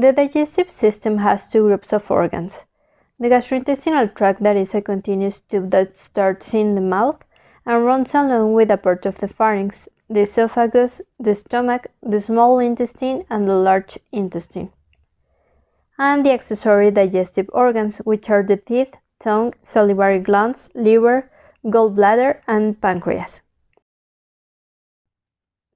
The digestive system has two groups of organs. The gastrointestinal tract, that is a continuous tube that starts in the mouth and runs along with a part of the pharynx, the esophagus, the stomach, the small intestine, and the large intestine. And the accessory digestive organs, which are the teeth, tongue, salivary glands, liver, gallbladder, and pancreas.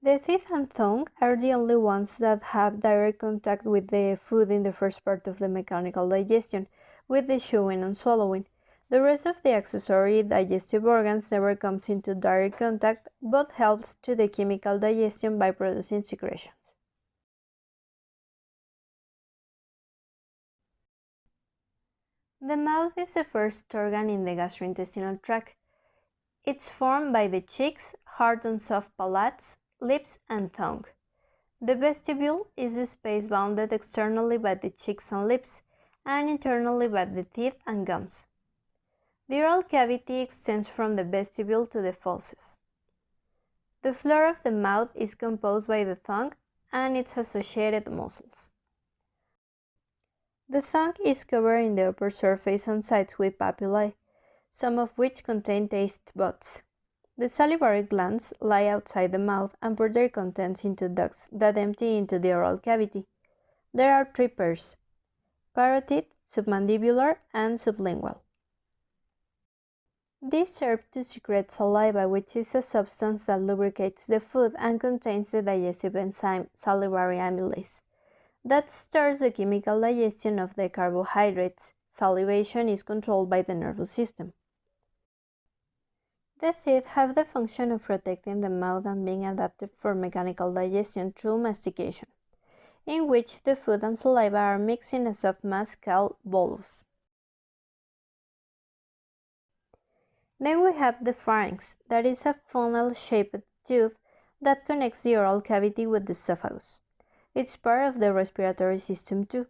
The teeth and tongue are the only ones that have direct contact with the food in the first part of the mechanical digestion, with the chewing and swallowing. The rest of the accessory digestive organs never comes into direct contact, but helps to the chemical digestion by producing secretions. The mouth is the first organ in the gastrointestinal tract. It's formed by the cheeks, hard and soft palates, lips, and tongue. The vestibule is the space bounded externally by the cheeks and lips, and internally by the teeth and gums. The oral cavity extends from the vestibule to the fauces. The floor of the mouth is composed by the tongue and its associated muscles. The tongue is covered in the upper surface and sides with papillae, some of which contain taste buds. The salivary glands lie outside the mouth and pour their contents into ducts that empty into the oral cavity. There are three pairs: parotid, submandibular, and sublingual. These serve to secrete saliva, which is a substance that lubricates the food and contains the digestive enzyme salivary amylase that starts the chemical digestion of the carbohydrates. Salivation is controlled by the nervous system. The teeth have the function of protecting the mouth and being adapted for mechanical digestion through mastication, in which the food and saliva are mixed in a soft mass called bolus. Then we have the pharynx, that is a funnel-shaped tube that connects the oral cavity with the esophagus. It's part of the respiratory system too.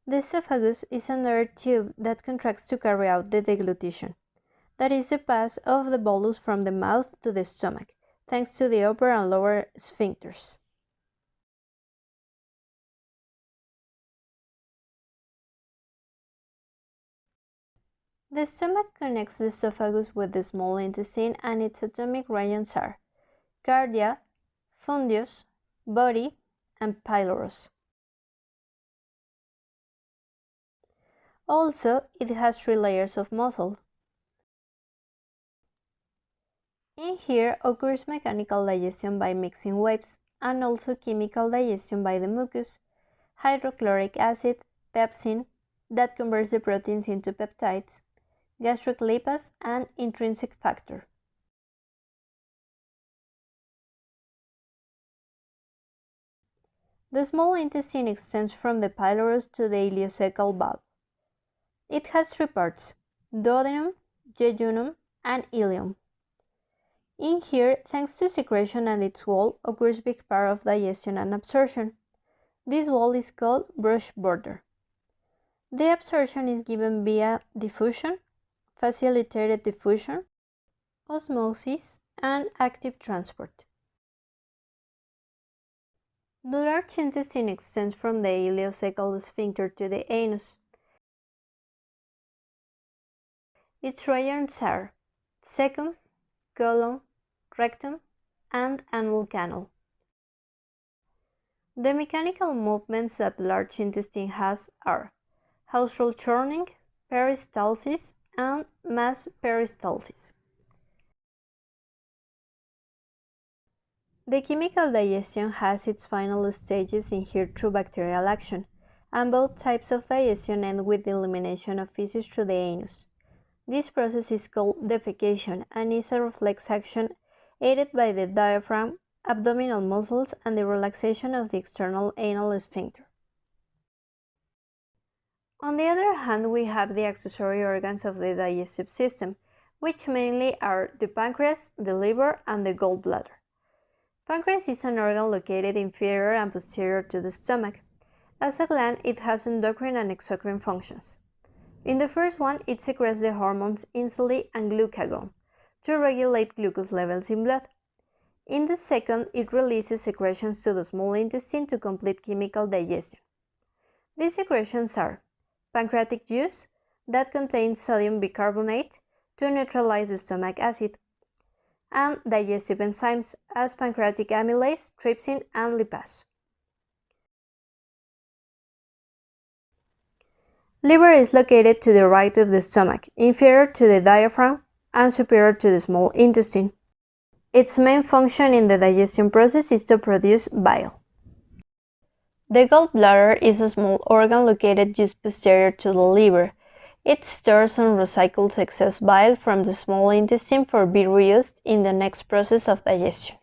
The esophagus is another tube that contracts to carry out the deglutition. That is the pass of the bolus from the mouth to the stomach, thanks to the upper and lower sphincters. The stomach connects the esophagus with the small intestine, and its atomic regions are cardia, fundus, body, and pylorus. Also, it has 3 layers of muscle. In here occurs mechanical digestion by mixing waves, and also chemical digestion by the mucus, hydrochloric acid, pepsin, that converts the proteins into peptides, gastric lipase, and intrinsic factor. The small intestine extends from the pylorus to the ileocecal valve. It has 3 parts: duodenum, jejunum, and ileum. In here, thanks to secretion and its wall, occurs big part of digestion and absorption. This wall is called brush border. The absorption is given via diffusion, facilitated diffusion, osmosis, and active transport. The large intestine extends from the ileocecal sphincter to the anus. Its regions are cecum, colon, rectum, and anal canal. The mechanical movements that the large intestine has are hausral churning, peristalsis, and mass peristalsis. The chemical digestion has its final stages in here through bacterial action, and both types of digestion end with the elimination of feces through the anus. This process is called defecation and is a reflex action aided by the diaphragm, abdominal muscles, and the relaxation of the external anal sphincter. On the other hand, we have the accessory organs of the digestive system, which mainly are the pancreas, the liver, and the gallbladder. Pancreas is an organ located inferior and posterior to the stomach. As a gland, it has endocrine and exocrine functions. In the first one, it secretes the hormones insulin and glucagon to regulate glucose levels in blood. In the second, it releases secretions to the small intestine to complete chemical digestion. These secretions are pancreatic juice that contains sodium bicarbonate to neutralize the stomach acid, and digestive enzymes as pancreatic amylase, trypsin, and lipase. Liver is located to the right of the stomach, inferior to the diaphragm and superior to the small intestine. Its main function in the digestion process is to produce bile. The gallbladder is a small organ located just posterior to the liver. It stores and recycles excess bile from the small intestine for be reused in the next process of digestion.